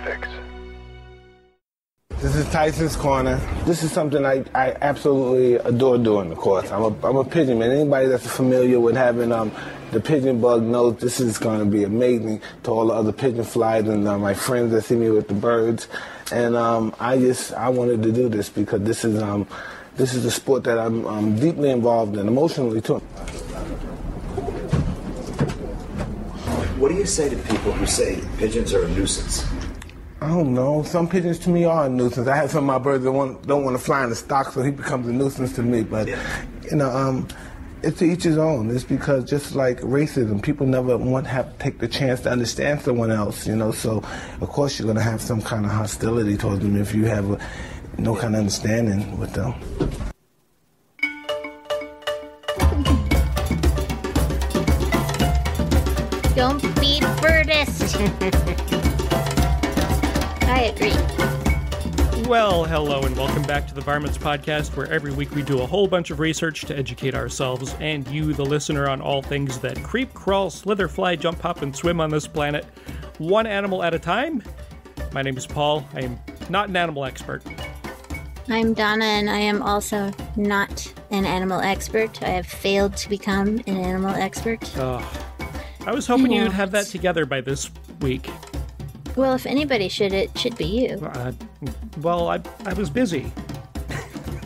fix. This is Tyson's Corner. This is something I absolutely adore doing, of course. I'm a pigeon man. Anybody that's familiar with having the pigeon bug knows this is going to be amazing to all the other pigeon flies and my friends that see me with the birds. And I wanted to do this because this is a sport that I'm deeply involved in, emotionally too. What do you say to people who say pigeons are a nuisance? I don't know. Some pigeons to me are a nuisance. I have some of my birds that don't want to fly in the stock, so he becomes a nuisance to me. But, it's to each his own. It's because just like racism, people never have to take the chance to understand someone else, So, of course, you're going to have some kind of hostility towards them if you have no kind of understanding with them. Don't be birdist. I agree. Well, hello and welcome back to the Varmints Podcast, where every week we do a whole bunch of research to educate ourselves and you, the listener, on all things that creep, crawl, slither, fly, jump, hop, and swim on this planet, one animal at a time. My name is Paul. I am not an animal expert. I'm Donna, and I am also not an animal expert. I have failed to become an animal expert. I was hoping you'd have that together by this week. Well, if anybody should, it should be you. I was busy.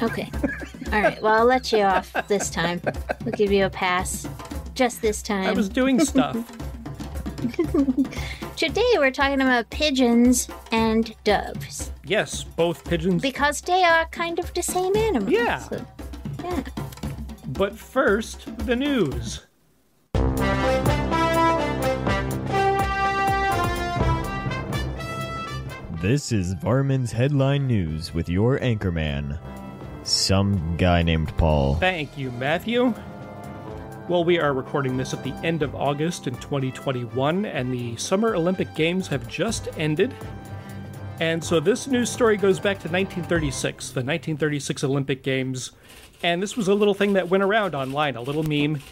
Okay. All right. Well, I'll let you off this time. We'll give you a pass. Just this time. I was doing stuff. Today we're talking about pigeons and doves. Yes, both pigeons. Because they are kind of the same animal. Yeah. So, yeah. But first, the news. This is Varmints Headline News with your anchorman, some guy named Paul. Thank you, Matthew. Well, we are recording this at the end of August in 2021, and the Summer Olympic Games have just ended. And so this news story goes back to 1936, the 1936 Olympic Games. And this was a little thing that went around online, a little meme.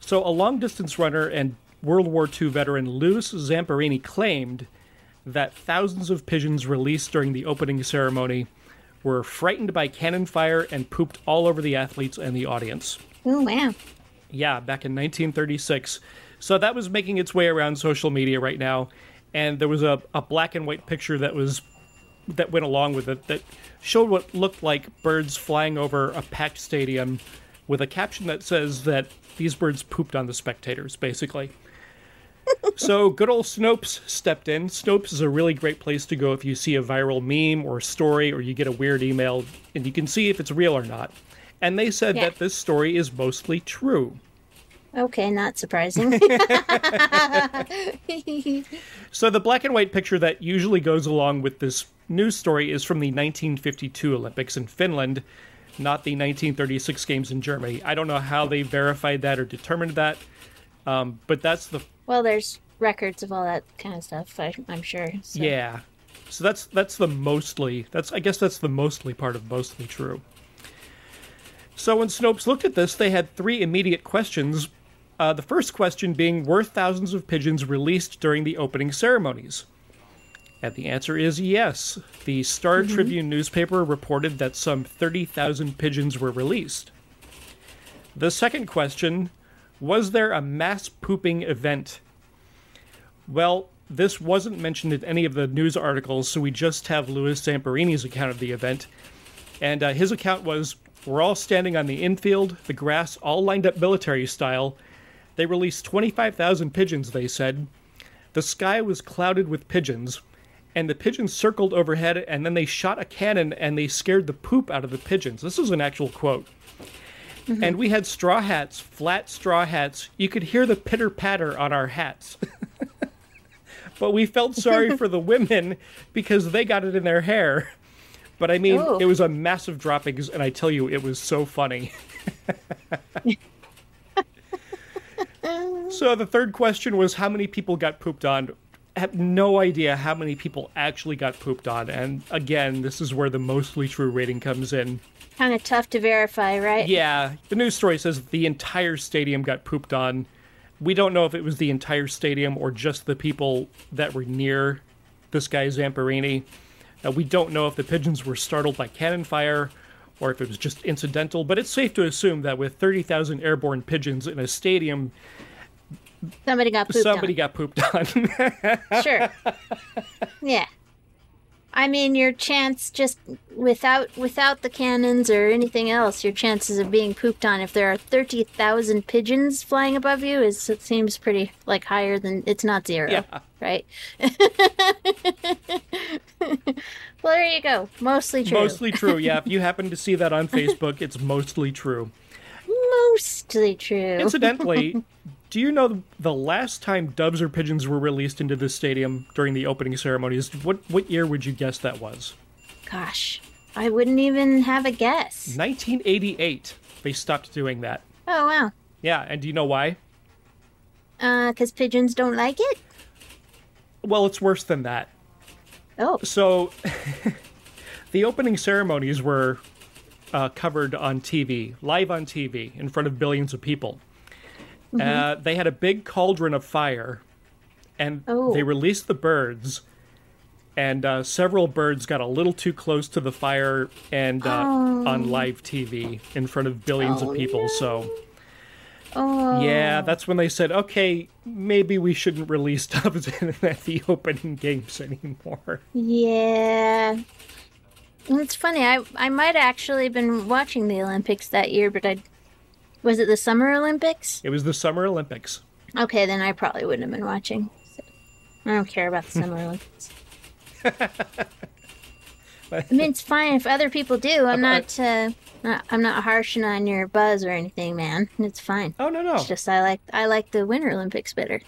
So a long-distance runner and World War II veteran Louis Zamperini claimed that thousands of pigeons released during the opening ceremony were frightened by cannon fire and pooped all over the athletes and the audience. Oh, wow. Yeah, back in 1936. So that was making its way around social media right now, and there was a black and white picture that went along with it that showed what looked like birds flying over a packed stadium with a caption that says that these birds pooped on the spectators, basically. So good old Snopes stepped in. Snopes is a really great place to go if you see a viral meme or story or you get a weird email, and you can see if it's real or not. And they said that this story is mostly true. Okay, not surprising. So the black and white picture that usually goes along with this news story is from the 1952 Olympics in Finland, not the 1936 Games in Germany. I don't know how they verified that or determined that, but that's the... Well, there's records of all that kind of stuff, I'm sure. So. Yeah. So that's the mostly... I guess that's the mostly part of mostly true. So when Snopes looked at this, they had three immediate questions. The first question being, were thousands of pigeons released during the opening ceremonies? And the answer is yes. The Star Tribune newspaper reported that some 30,000 pigeons were released. The second question, was there a mass pooping event? Well, this wasn't mentioned in any of the news articles, so we just have Louis Zamperini's account of the event. And his account was, we're all standing on the infield, the grass all lined up military style. They released 25,000 pigeons, they said. The sky was clouded with pigeons, and the pigeons circled overhead, and then they shot a cannon, and they scared the poop out of the pigeons. This is an actual quote. Mm-hmm. And we had straw hats, flat straw hats. You could hear the pitter-patter on our hats. But we felt sorry for the women because they got it in their hair. But I mean, It was a massive droppings, and I tell you, it was so funny. So the third question was how many people got pooped on. I have no idea how many people actually got pooped on. And again, this is where the mostly true rating comes in. Kind of tough to verify, right? Yeah. The news story says the entire stadium got pooped on. We don't know if it was the entire stadium or just the people that were near this guy Zamperini. We don't know if the pigeons were startled by cannon fire or if it was just incidental, but it's safe to assume that with 30,000 airborne pigeons in a stadium, Somebody got pooped on. Sure. Yeah. I mean, your chance just without the cannons or anything else, your chances of being pooped on if there are 30,000 pigeons flying above you it seems pretty like higher than it's not zero, Yeah. right? Well, there you go. Mostly true. Mostly true, yeah. If you happen to see that on Facebook, it's mostly true. Mostly true. Incidentally, do you know the last time doves or pigeons were released into this stadium during the opening ceremonies? What year would you guess that was? Gosh, I wouldn't even have a guess. 1988. They stopped doing that. Oh, wow. Yeah, and do you know why? 'Cause pigeons don't like it? Well, it's worse than that. Oh. So, the opening ceremonies were covered on TV, live on TV, in front of billions of people. They had a big cauldron of fire, and they released the birds, and several birds got a little too close to the fire and on live TV in front of billions of people. No. So, yeah, that's when they said, okay, maybe we shouldn't release doves at the opening games anymore. Yeah. It's funny, I might have actually been watching the Olympics that year, but was it the Summer Olympics? It was the Summer Olympics. Okay, then I probably wouldn't have been watching. So I don't care about the Summer Olympics. I mean, it's fine if other people do. I'm not harshing on your buzz or anything, man. It's fine. Oh, no. It's just I like the Winter Olympics better.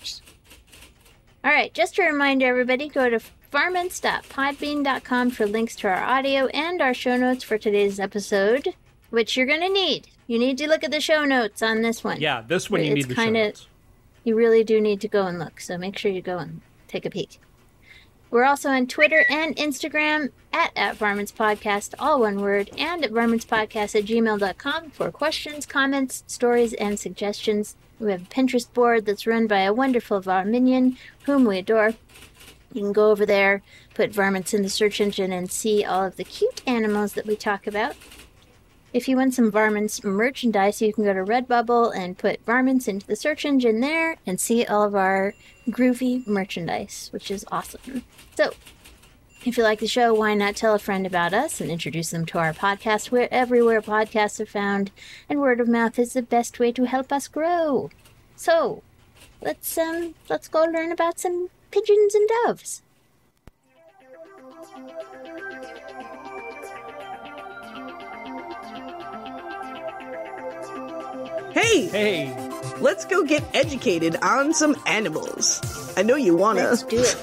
All right, just to remind everybody, go to varmints.podbean.com for links to our audio and our show notes for today's episode, which you're going to need. You need to look at the show notes on this one. Yeah, this one you need the show notes. You really do need to go and look, so make sure you go and take a peek. We're also on Twitter and Instagram at Varmints Podcast, all one word, and at varmintspodcast@gmail.com for questions, comments, stories, and suggestions. We have a Pinterest board that's run by a wonderful Varminion, whom we adore. You can go over there, put Varmints in the search engine, and see all of the cute animals that we talk about. If you want some Varmints merchandise, you can go to Redbubble and put Varmints into the search engine there and see all of our groovy merchandise, which is awesome. So, if you like the show, why not tell a friend about us and introduce them to our podcast everywhere podcasts are found, and word of mouth is the best way to help us grow. So, let's go learn about some pigeons and doves. Hey! Let's go get educated on some animals. I know you wanna. Let's do it.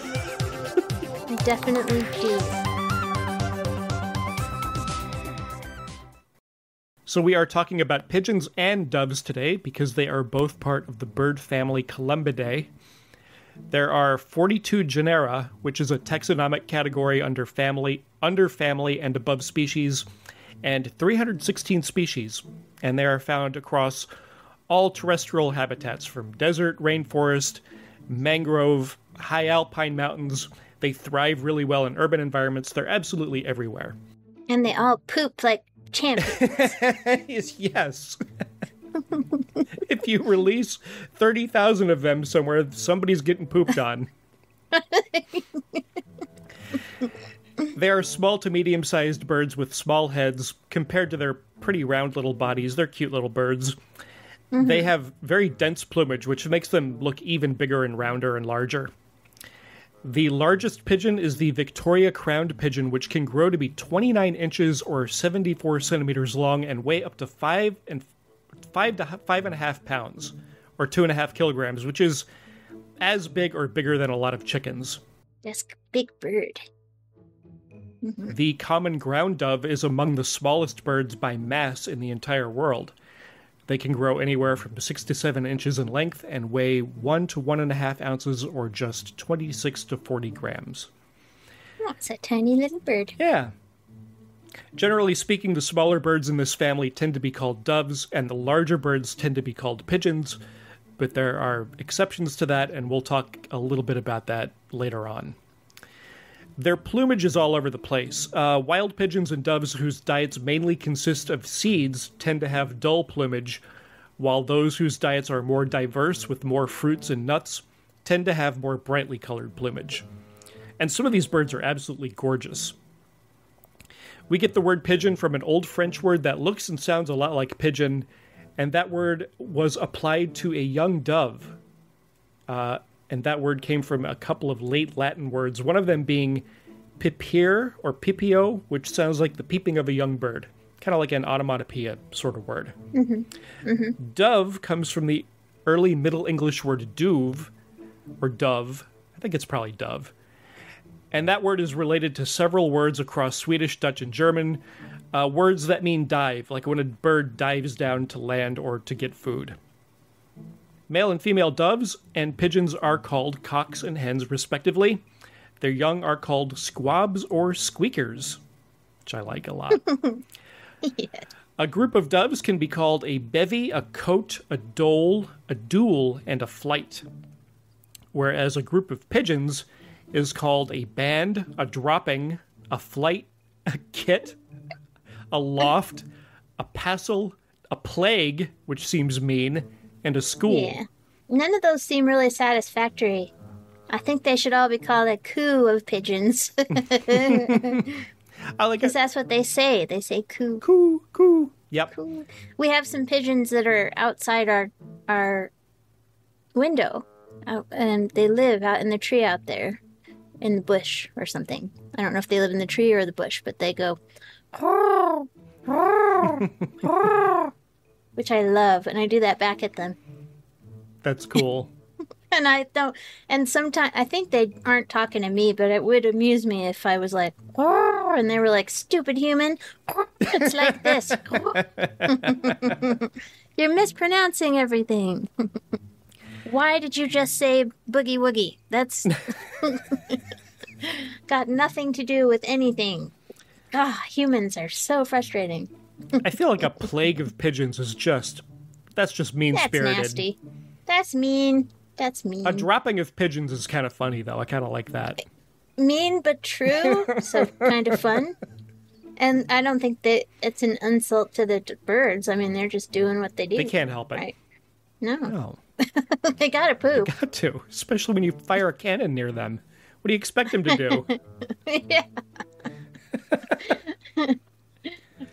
I definitely do. So we are talking about pigeons and doves today because they are both part of the bird family Columbidae. There are 42 genera, which is a taxonomic category under family, and above species, and 316 species, and they are found across all terrestrial habitats from desert, rainforest, mangrove, high alpine mountains. They thrive really well in urban environments. They're absolutely everywhere. And they all poop like champions. Yes. If you release 30,000 of them somewhere, somebody's getting pooped on. They are small to medium-sized birds with small heads. Compared to their pretty round little bodies, they're cute little birds. Mm-hmm. They have very dense plumage, which makes them look even bigger and rounder and larger. The largest pigeon is the Victoria crowned pigeon, which can grow to be 29 inches or 74 centimeters long and weigh up to 5 to 5.5 pounds, or 2.5 kilograms, which is as big or bigger than a lot of chickens. That's a big bird. Mm-hmm. The common ground dove is among the smallest birds by mass in the entire world. They can grow anywhere from 6 to 7 inches in length and weigh 1 to 1.5 ounces or just 26 to 40 grams. Oh, it's a tiny little bird. Yeah. Generally speaking, the smaller birds in this family tend to be called doves, and the larger birds tend to be called pigeons, but there are exceptions to that, and we'll talk a little bit about that later on. Their plumage is all over the place. Wild pigeons and doves whose diets mainly consist of seeds tend to have dull plumage, while those whose diets are more diverse with more fruits and nuts tend to have more brightly colored plumage. And some of these birds are absolutely gorgeous. We get the word pigeon from an old French word that looks and sounds a lot like pigeon, and that word was applied to a young dove. And that word came from a couple of late Latin words, one of them being pipere or pipio, which sounds like the peeping of a young bird. Kind of like an onomatopoeia sort of word. Dove comes from the early Middle English word duve, or dove. I think it's probably dove. And that word is related to several words across Swedish, Dutch, and German, words that mean dive, like when a bird dives down to land or to get food. Male and female doves and pigeons are called cocks and hens, respectively. Their young are called squabs or squeakers, which I like a lot. Yeah. A group of doves can be called a bevy, a cote, a dole, a duel, and a flight. Whereas a group of pigeons is called a band, a dropping, a flight, a kit, a loft, a passel, a plague, which seems mean, and a school. Yeah. None of those seem really satisfactory. I think they should all be called a coup of pigeons. I like Because it. that's what they say. They say coup. Coo, coo. Yep. Coup. We have some pigeons that are outside our window. And they live out in the tree out there. In the bush or something. I don't know if they live in the tree or the bush, but they go... which I love, and I do that back at them. That's cool. And I don't, and sometimes I think they aren't talking to me, but it would amuse me if I was like, and they were like, stupid human, it's like this. You're mispronouncing everything. Why did you just say boogie woogie? That's got nothing to do with anything. Humans are so frustrating. I feel like a plague of pigeons is just... That's just mean-spirited. That's nasty. That's mean. That's mean. A dropping of pigeons is kind of funny, though. I kind of like that. Mean but true, so kind of fun. And I don't think that it's an insult to the birds. I mean, they're just doing what they do. They can't help it. Right. No. No. They gotta poop. Got to. Especially when you fire a cannon near them. What do you expect them to do? Yeah.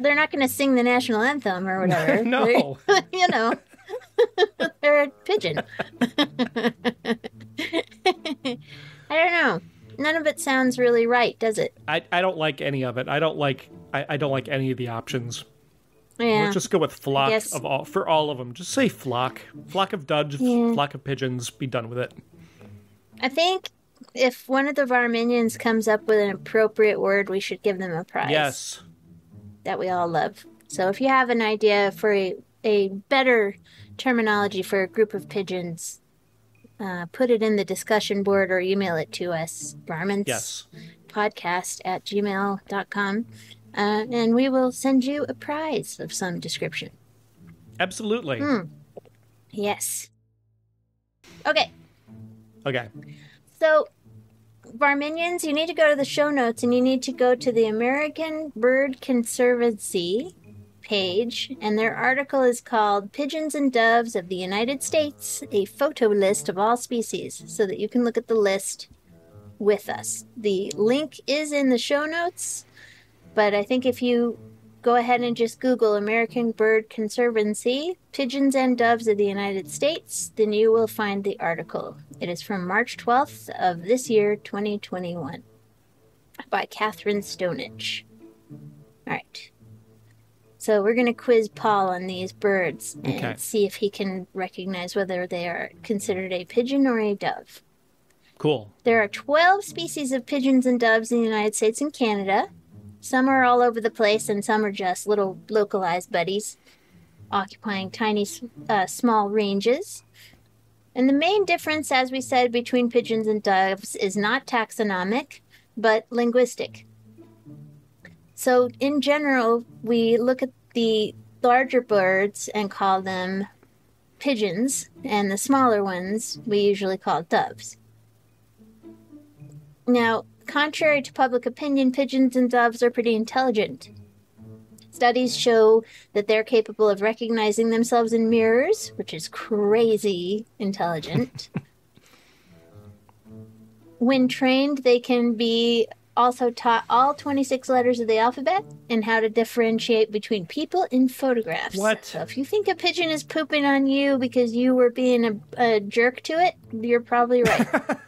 They're not going to sing the national anthem or whatever. No. You know. They're a pigeon. I don't know. None of it sounds really right, does it? I don't like any of it. I don't like any of the options. Yeah. Let's just go with flock guess- of all for all of them. Just say flock. Flock of doves, flock of pigeons, be done with it. I think if one of our minions comes up with an appropriate word, we should give them a prize. Yes. That we all love. So if you have an idea for a better terminology for a group of pigeons, put it in the discussion board or email it to us, Yes. varmintspodcast@gmail.com, and we will send you a prize of some description. Absolutely. Yes. Okay. Okay. So, Varminions, you need to go to the show notes and you need to go to the American Bird Conservancy page, and their article is called Pigeons and Doves of the United States, a photo list of all species, so that you can look at the list with us. The link is in the show notes, but I think if you go ahead and just Google American Bird Conservancy, Pigeons and Doves of the United States, then you will find the article. It is from March 12th of this year, 2021, by Catherine Stonich. All right. So we're going to quiz Paul on these birds and see if he can recognize whether they are considered a pigeon or a dove. Cool. There are 12 species of pigeons and doves in the United States and Canada. Some are all over the place, and some are just little localized buddies, occupying tiny, small ranges. And the main difference, as we said, between pigeons and doves is not taxonomic, but linguistic. So, in general, we look at the larger birds and call them pigeons, and the smaller ones we usually call doves. Now, contrary to public opinion, pigeons and doves are pretty intelligent. Studies show that they're capable of recognizing themselves in mirrors, which is crazy intelligent. When trained, they can be also taught all 26 letters of the alphabet and how to differentiate between people in photographs. What? So if you think a pigeon is pooping on you because you were being a jerk to it, you're probably right.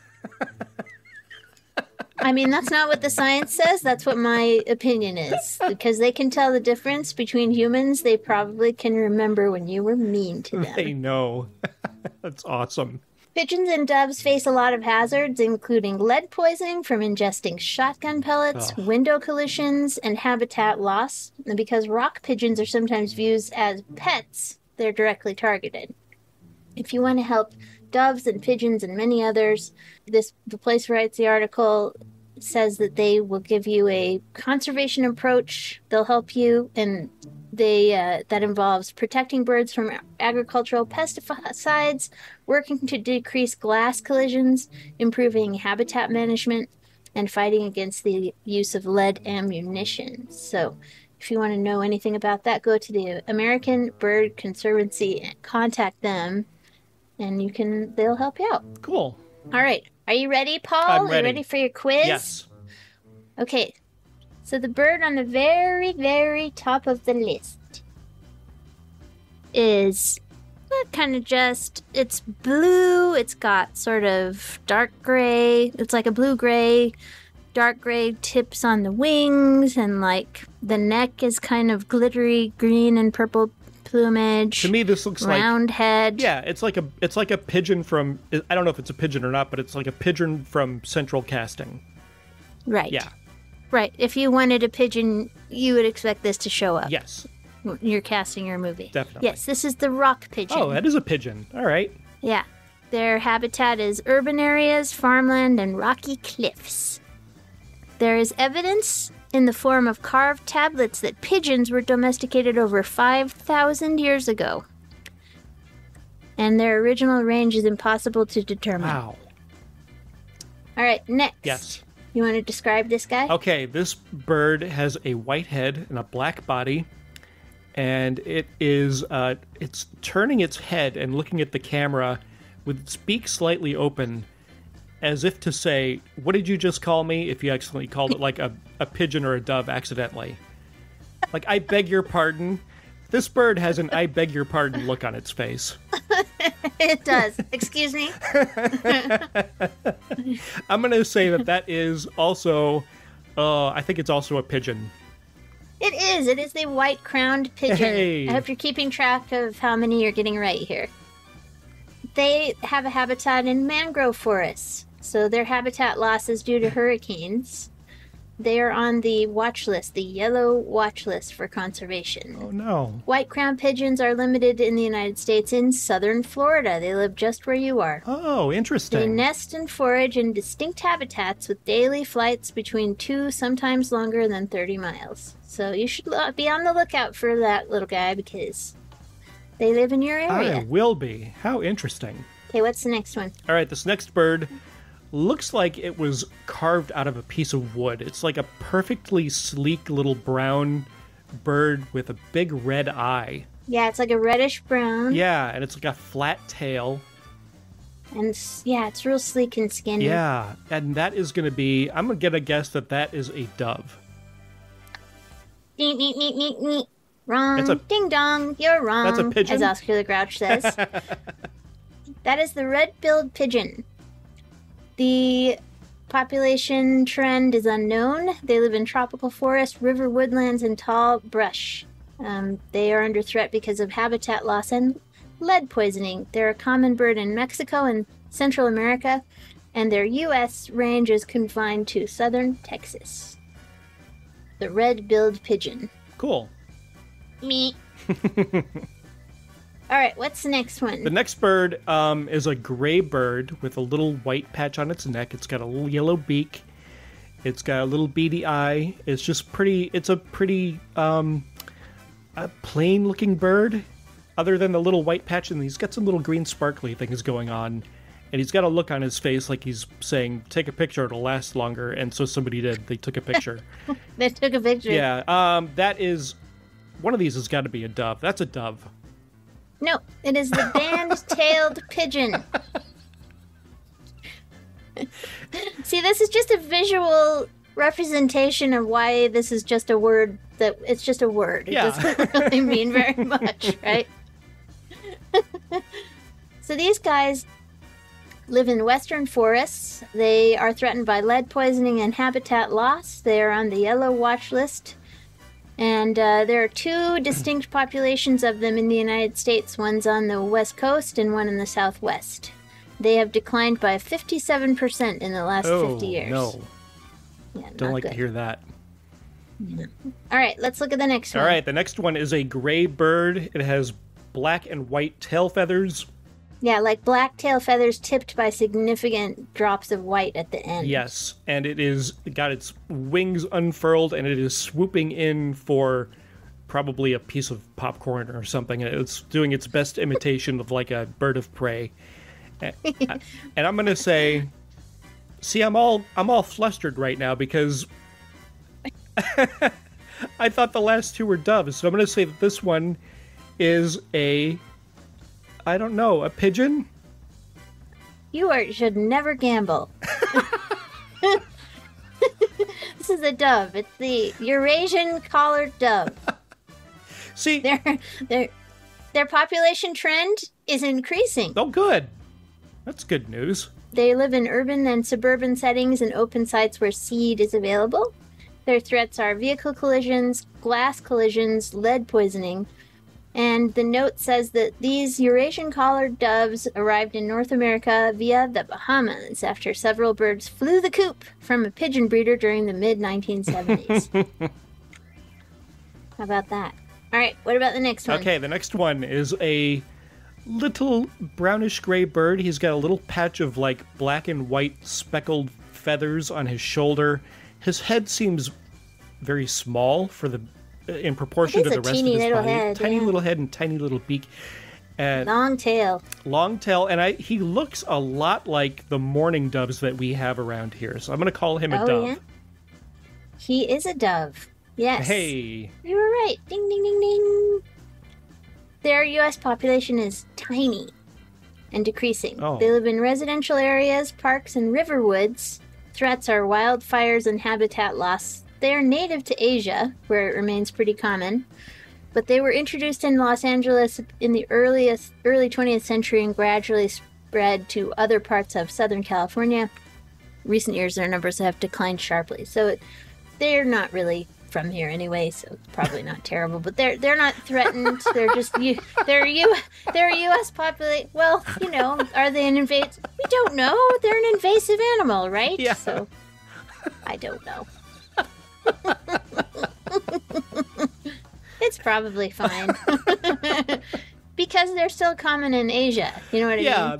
I mean, that's not what the science says. That's what my opinion is. Because they can tell the difference between humans, they probably can remember when you were mean to them. They know. That's awesome. Pigeons and doves face a lot of hazards, including lead poisoning from ingesting shotgun pellets, window collisions, and habitat loss. And because rock pigeons are sometimes viewed as pets, they're directly targeted. If you want to help doves and pigeons and many others, the place writes the article says that they will give you a conservation approach. They'll help you, and that involves protecting birds from agricultural pesticides, working to decrease glass collisions, improving habitat management, and fighting against the use of lead ammunition. So if you want to know anything about that, go to the American Bird Conservancy and contact them, and they'll help you out. Cool. All right. Are you ready, Paul? I'm ready. Are you ready for your quiz? Yes. Okay. So the bird on the very, very top of the list is it's blue. It's got sort of dark gray. It's like a blue-gray, dark gray tips on the wings, and like the neck is kind of glittery green and purple plumage. To me, this looks round head. Yeah, it's like a pigeon from, I don't know if it's a pigeon or not, but it's like a pigeon from Central Casting. Right. Yeah. Right. If you wanted a pigeon, you would expect this to show up. Yes. When you're casting your movie. Definitely. Yes, this is the rock pigeon. Oh, that is a pigeon. All right. Yeah. Their habitat is urban areas, farmland, and rocky cliffs. There is evidence in the form of carved tablets that pigeons were domesticated over 5,000 years ago. And their original range is impossible to determine. Wow. All right, next. Yes. You want to describe this guy? Okay, this bird has a white head and a black body, and it's turning its head and looking at the camera with its beak slightly open, as if to say, what did you just call me? If you accidentally called it like a pigeon or a dove accidentally. Like, I beg your pardon. This bird has an I beg your pardon look on its face. It does. Excuse me? I'm going to say that is also, I think it's also a pigeon. It is. It is the white-crowned pigeon. Hey. I hope you're keeping track of how many you're getting right here. They have a habitat in mangrove forests, so their habitat loss is due to hurricanes. They are on the watch list, the yellow watch list for conservation. Oh, no. White-crowned pigeons are limited in the United States in southern Florida. They live just where you are. Oh, interesting. They nest and forage in distinct habitats with daily flights between 2, sometimes longer than 30 miles. So you should be on the lookout for that little guy because they live in your area. I will be. How interesting. Okay, what's the next one? All right, this next bird looks like it was carved out of a piece of wood. It's like a perfectly sleek little brown bird with a big red eye. Yeah, it's like a reddish brown. Yeah, and it's like a flat tail. And yeah, it's real sleek and skinny. Yeah, and that is going to be, I'm going to guess that is a dove. Neat, neat, neat, neat, neat. Wrong. That's a- Ding dong, you're wrong. That's a pigeon? As Oscar the Grouch says. That is the red-billed pigeon. The population trend is unknown. They live in tropical forest, river woodlands, and tall brush. They are under threat because of habitat loss and lead poisoning. They're a common bird in Mexico and Central America, and their U.S. range is confined to southern Texas. The red-billed pigeon. Cool. Me. All right, what's the next one? The next bird is a gray bird with a little white patch on its neck. It's got a little yellow beak. It's got a little beady eye. It's just pretty. It's a pretty plain-looking bird, other than the little white patch, and he's got some little green sparkly things going on. And he's got a look on his face like he's saying, take a picture, it'll last longer. And so somebody did. They took a picture. They took a picture. Yeah. That is... One of these has got to be a dove. That's a dove. No, it is the band-tailed pigeon. See, this is just a visual representation of why this is just a word that it's just a word. It doesn't really mean very much, right? So these guys live in western forests. They are threatened by lead poisoning and habitat loss. They are on the yellow watch list. And there are two distinct populations of them in the United States. One's on the west coast and one in the southwest. They have declined by 57% in the last 50 years. No. Yeah, Don't like good. to hear that. Yeah. All right, let's look at the next one. All right, the next one is a gray bird. It has black and white tail feathers. Yeah, like black tail feathers tipped by significant drops of white at the end. Yes, and it is got its wings unfurled, and it is swooping in for probably a piece of popcorn or something. And it's doing its best imitation of like a bird of prey. And I'm gonna say, see, I'm all flustered right now because I thought the last two were doves. So I'm gonna say that this one is a pigeon. Should never gamble. This is a dove. It's the Eurasian collared dove. See, their population trend is increasing. oh, good. That's good news. They live in urban and suburban settings and open sites where seed is available. Their threats are vehicle collisions, glass collisions, lead poisoning. And the note says that these Eurasian collared doves arrived in North America via the Bahamas after several birds flew the coop from a pigeon breeder during the mid-1970s. How about that? All right, what about the next one? Okay, the next one is a little brownish gray bird. He's got a little patch of like black and white speckled feathers on his shoulder. His head seems very small in proportion to the rest of his body. Head, tiny little head and tiny little beak. And long tail, and he looks a lot like the mourning doves that we have around here. So I'm going to call him a dove. Yeah? He is a dove. Yes. Hey. You were right. Ding, ding, ding, ding. Their U.S. population is tiny and decreasing. Oh. They live in residential areas, parks, and river woods. Threats are wildfires and habitat loss. They are native to Asia, where it remains pretty common. But they were introduced in Los Angeles in the early 20th century and gradually spread to other parts of Southern California. Recent years, their numbers have declined sharply. So they're not really from here anyway, so it's probably not terrible. But they're not threatened. They're just they're a U.S. population. Well, are they an invasive? We don't know. They're an invasive animal, right? Yeah. So I don't know. It's probably fine. Because they're still common in Asia. You know what I mean? Yeah,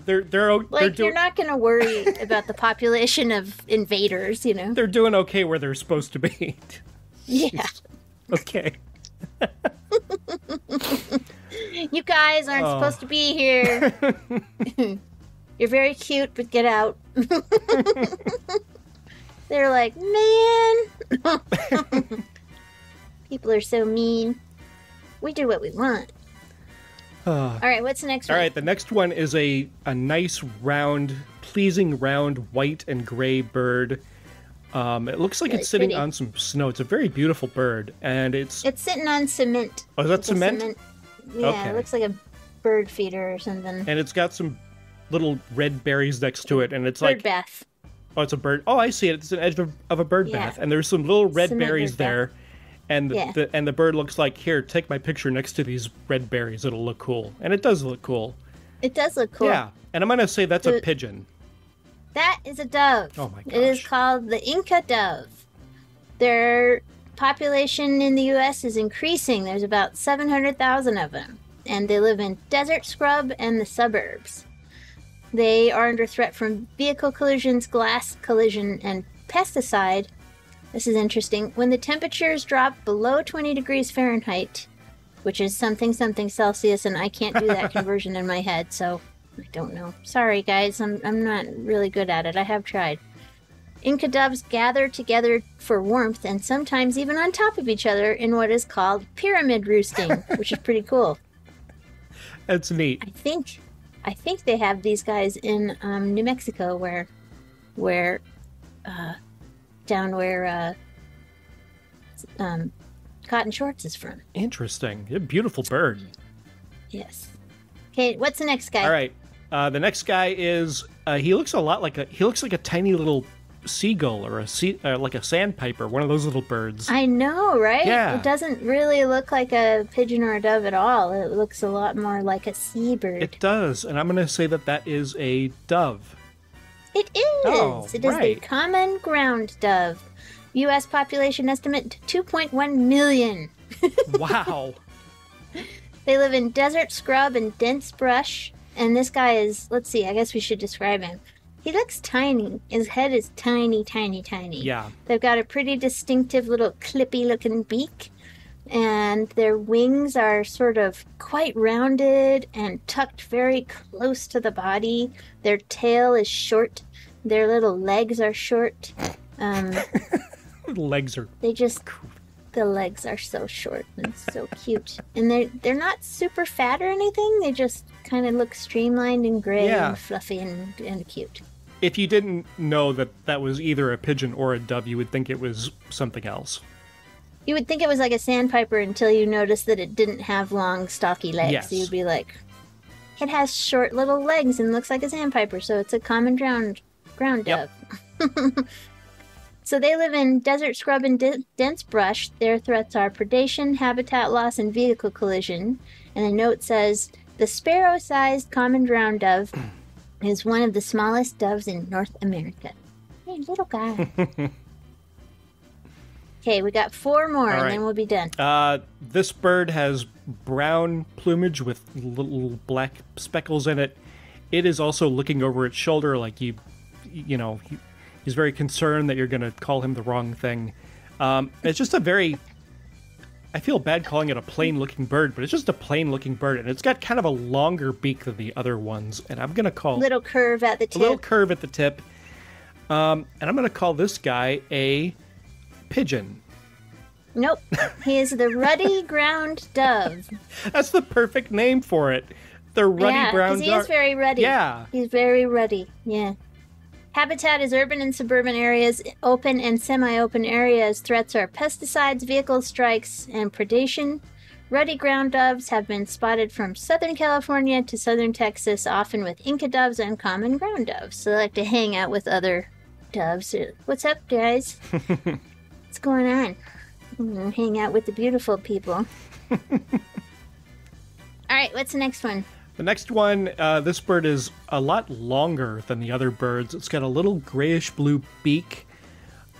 you're not going to worry about the population of invaders, They're doing okay where they're supposed to be. Yeah. Okay. You guys aren't supposed to be here. You're very cute, but get out. They're like, man. People are so mean. We do what we want. All right, what's the next one? All right, the next one is a nice round, pleasing round white and gray bird. It looks like Really it's sitting pretty. on some snow. It's a very beautiful bird, and it's sitting on cement. Oh, is that It's a cement? Yeah, Okay. It looks like a bird feeder or something. and it's got some little red berries next to it, and it's Bird like bath. oh, it's a bird. Oh, I see it. It's an edge of a bird Yeah. bath, and there's some little red Cement berries bird bath. there, and Yeah. the bird looks like, here, take my picture next to these red berries. It'll look cool, and it does look cool. It does look cool. Yeah, and I'm gonna say that's a The- pigeon. That is a dove. Oh my It is gosh. called the Inca dove. Their population in the U.S. is increasing. There's about 700,000 of them, and they live in desert scrub and the suburbs. They are under threat from vehicle collisions, glass collision, and pesticide. This is interesting. When the temperatures drop below 20 degrees Fahrenheit, which is something Celsius, and I can't do that conversion in my head, so I don't know. Sorry, guys. I'm not really good at it. I have tried. Inca doves gather together for warmth and sometimes even on top of each other in what is called pyramid roosting, which is pretty cool. That's neat. I think they have these guys in New Mexico where Cotton Shorts is from. Interesting. A beautiful bird. Yes. Okay, what's the next guy? All right. The next guy is he looks like a tiny little seagull or like a sandpiper, one of those little birds. I know, right? Yeah. It doesn't really look like a pigeon or a dove at all. It looks a lot more like a seabird. It does, and I'm going to say that is a dove. It is. Oh, It is the right. common ground dove. U.S. population estimate 2.1 million. Wow. They live in desert scrub and dense brush. And this guy is, let's see, I guess we should describe him. He looks tiny. His head is tiny, tiny, tiny. Yeah. They've got a pretty distinctive little clippy-looking beak. And their wings are sort of quite rounded and tucked very close to the body. Their tail is short. Their little legs are short. Legs are. The legs are so short and so cute. And they're not super fat or anything. They just kind of look streamlined and gray and fluffy and cute. If you didn't know that was either a pigeon or a dove, you would think it was something else. You would think it was like a sandpiper until you noticed that it didn't have long, stocky legs. Yes. So you'd be like, it has short little legs and looks like a sandpiper, so it's a common ground dove. So they live in desert scrub and dense brush. Their threats are predation, habitat loss, and vehicle collision. And the note says, the sparrow-sized common ground dove is one of the smallest doves in North America. Hey, little guy. Okay, we got 4 more, and then we'll be done. This bird has brown plumage with little black speckles in it. It is also looking over its shoulder like he's very concerned that you're going to call him the wrong thing. It's just I feel bad calling it a plain-looking bird, but it's just a plain-looking bird, and it's got kind of a longer beak than the other ones, and I'm going to call... Little curve at the tip. A little curve at the tip. And I'm going to call this guy a pigeon. Nope. He is the ruddy ground dove. That's the perfect name for it. The ruddy brown dove. He is very ruddy. Yeah. He's very ruddy. Yeah. Habitat is urban and suburban areas, open and semi-open areas. Threats are pesticides, vehicle strikes, and predation. Ruddy ground doves have been spotted from Southern California to Southern Texas, often with Inca doves and common ground doves. So they like to hang out with other doves. What's up, guys? What's going on? Hang out with the beautiful people. All right, what's the next one? The next one, this bird is a lot longer than the other birds. It's got a little grayish-blue beak,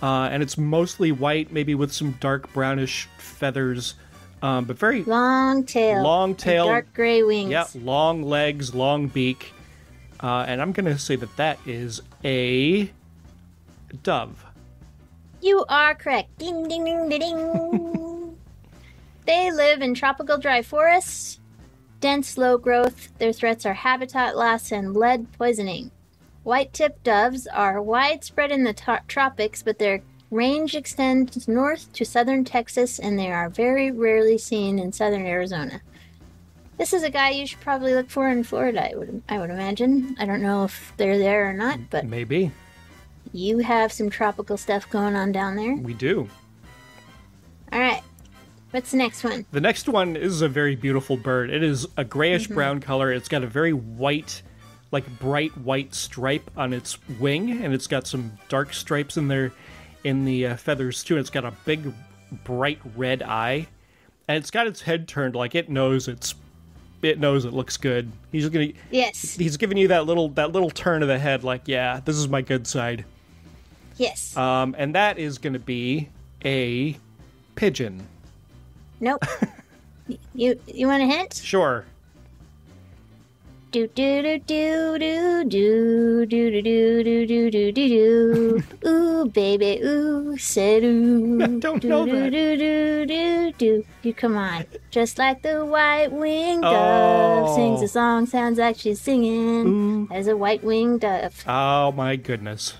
and it's mostly white, maybe with some dark brownish feathers, but very... Long tail. Long tail. Dark gray wings. Yeah, long legs, long beak. And I'm going to say that is a dove. You are correct. Ding, ding, ding, ding, ding. They live in tropical dry forests. Dense, low growth. Their threats are habitat loss and lead poisoning. White-tipped doves are widespread in the tropics, but their range extends north to southern Texas, and they are very rarely seen in southern Arizona. This is a guy you should probably look for in Florida, I would imagine. I don't know if they're there or not, but maybe. You have some tropical stuff going on down there. We do. All right. What's the next one? The next one is a very beautiful bird. It is a grayish-brown color. It's got a very white, like bright white stripe on its wing, and it's got some dark stripes in there in the feathers, too. It's got a big, bright red eye, and it's got its head turned like it knows it looks good. He's giving you that little turn of the head, like, yeah, this is my good side. Yes. And that is going to be a pigeon. Nope. You want a hint? Sure. Do do do do do do do do do do do do do. Ooh, Ooh, baby, ooh, said ooh. I don't know that. Do. You come on. Just like the white-winged dove sings a song, sounds like she's singing as a white-winged dove. Oh, my goodness.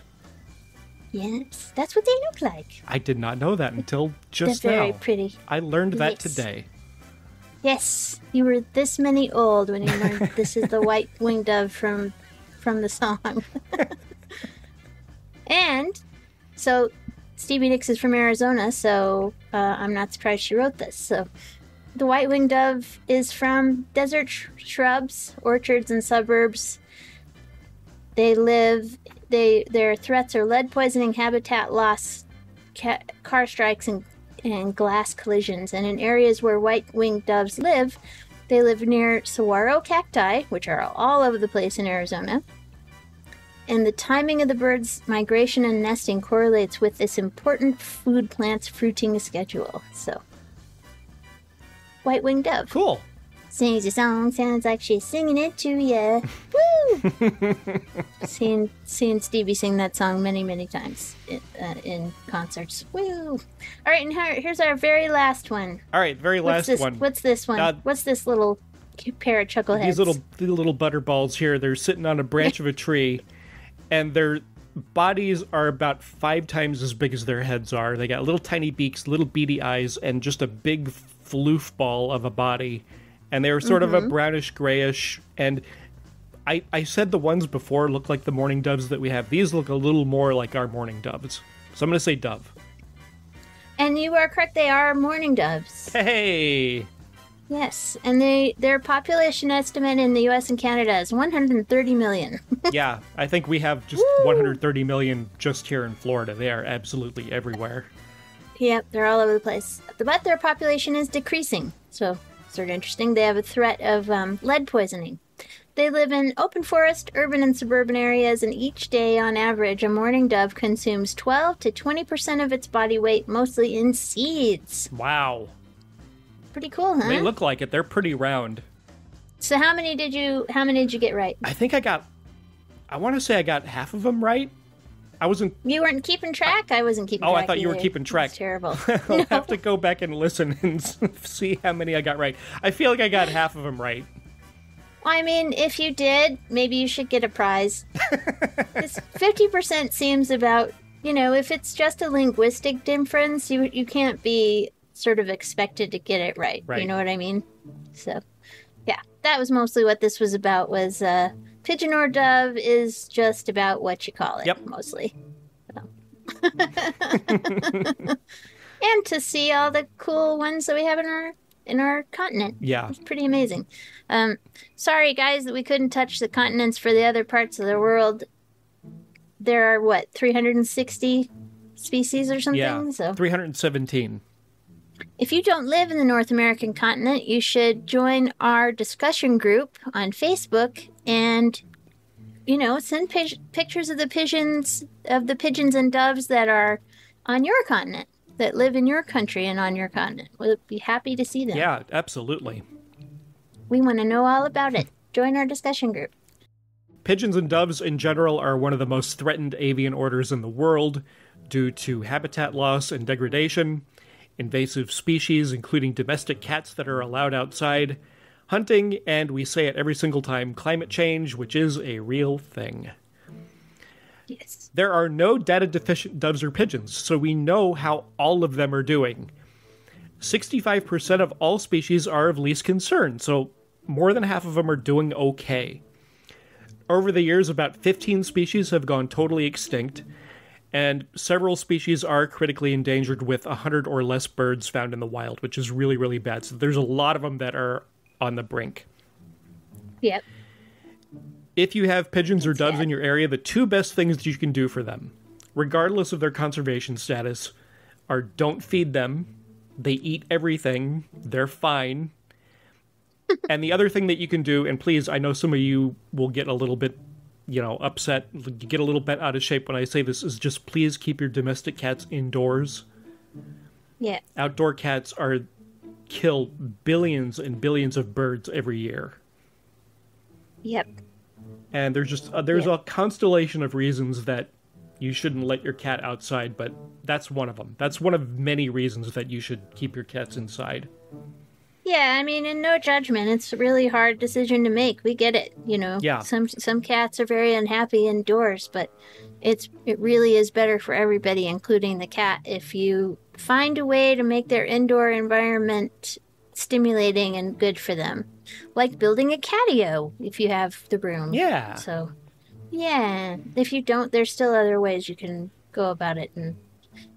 Yes, that's what they look like. I did not know that until just They're very now. pretty. I learned that Yes. today. Yes, you were this many old when you learned this is the white-winged dove from the song. And so Stevie Nicks is from Arizona, so I'm not surprised she wrote this. So the white-winged dove is from desert shrubs, orchards, and suburbs. Their threats are lead poisoning, habitat loss, car strikes, and glass collisions. And in areas where white-winged doves live, they live near saguaro cacti, which are all over the place in Arizona. And the timing of the birds' migration and nesting correlates with this important food plant's fruiting schedule. So, white-winged dove. Cool. Sings a song, sounds like she's singing it to ya. Woo! seen Stevie sing that song many, many times in concerts. Woo! All right, and here's our very last one. All right, very last one. What's this one? What's this little pair of chuckleheads? These little butterballs here, they're sitting on a branch of a tree, and their bodies are about 5 times as big as their heads are. They got little tiny beaks, little beady eyes, and just a big floof ball of a body. And they're sort of a brownish grayish. And I said the ones before look like the mourning doves that we have. These look a little more like our mourning doves. So I'm going to say dove. And you are correct. They are mourning doves. Hey! Yes. And their population estimate in the U.S. and Canada is 130 million. Yeah, I think we have just 130 million just here in Florida. They are absolutely everywhere. Yep, they're all over the place. But their population is decreasing. So, sort of interesting. They have a threat of lead poisoning. They live in open forest, urban and suburban areas, and each day, on average, a mourning dove consumes 12 to 20% of its body weight, mostly in seeds. Wow. Pretty cool, huh? They look like it. They're pretty round. So how many did you get right? I think I want to say I got half of them right. I wasn't... You weren't keeping track? I wasn't keeping track. Oh, I thought you were keeping track. That's terrible. I'll have to go back and listen and see how many I got right. I feel like I got half of them right. I mean, if you did, maybe you should get a prize. 50% seems about, if it's just a linguistic difference, you can't be sort of expected to get it right. You know what I mean? So, yeah, that was mostly what this was about, was pigeon or dove is just about what you call it, mostly. So. And to see all the cool ones that we have in our continent. Yeah. It's pretty amazing. Sorry, guys, that we couldn't touch the continents for the other parts of the world. There are, 360 species or something? Yeah, So 317. if you don't live in the North American continent, you should join our discussion group on Facebook and, send pictures of the pigeons and doves that are on your continent, that live in your country and on your continent. We'll be happy to see them. Yeah, absolutely. We want to know all about it. Join our discussion group. Pigeons and doves in general are one of the most threatened avian orders in the world due to habitat loss and degradation, invasive species, including domestic cats that are allowed outside, hunting, and we say it every single time, climate change, which is a real thing. Yes. There are no data-deficient doves or pigeons, so we know how all of them are doing. 65% of all species are of least concern, so more than half of them are doing okay. Over the years, about 15 species have gone totally extinct, and several species are critically endangered with 100 or less birds found in the wild, which is really, really bad. So there's a lot of them that are on the brink. Yep. If you have pigeons or doves in your area, the two best things that you can do for them, regardless of their conservation status, are don't feed them. They eat everything. They're fine. And the other thing that you can do, and please, I know some of you will get a little bit, upset, get a little bit out of shape when I say this, is just please keep your domestic cats indoors. Yeah. Outdoor cats kill billions and billions of birds every year. Yep. And there's a constellation of reasons that you shouldn't let your cat outside, but that's one of them. That's one of many reasons that you should keep your cats inside. Yeah, I mean, and no judgment. It's a really hard decision to make. We get it, you know. Yeah. Some cats are very unhappy indoors, but it really is better for everybody, including the cat, if you find a way to make their indoor environment stimulating and good for them. Like building a catio if you have the room. Yeah. So, yeah. If you don't, there's still other ways you can go about it. And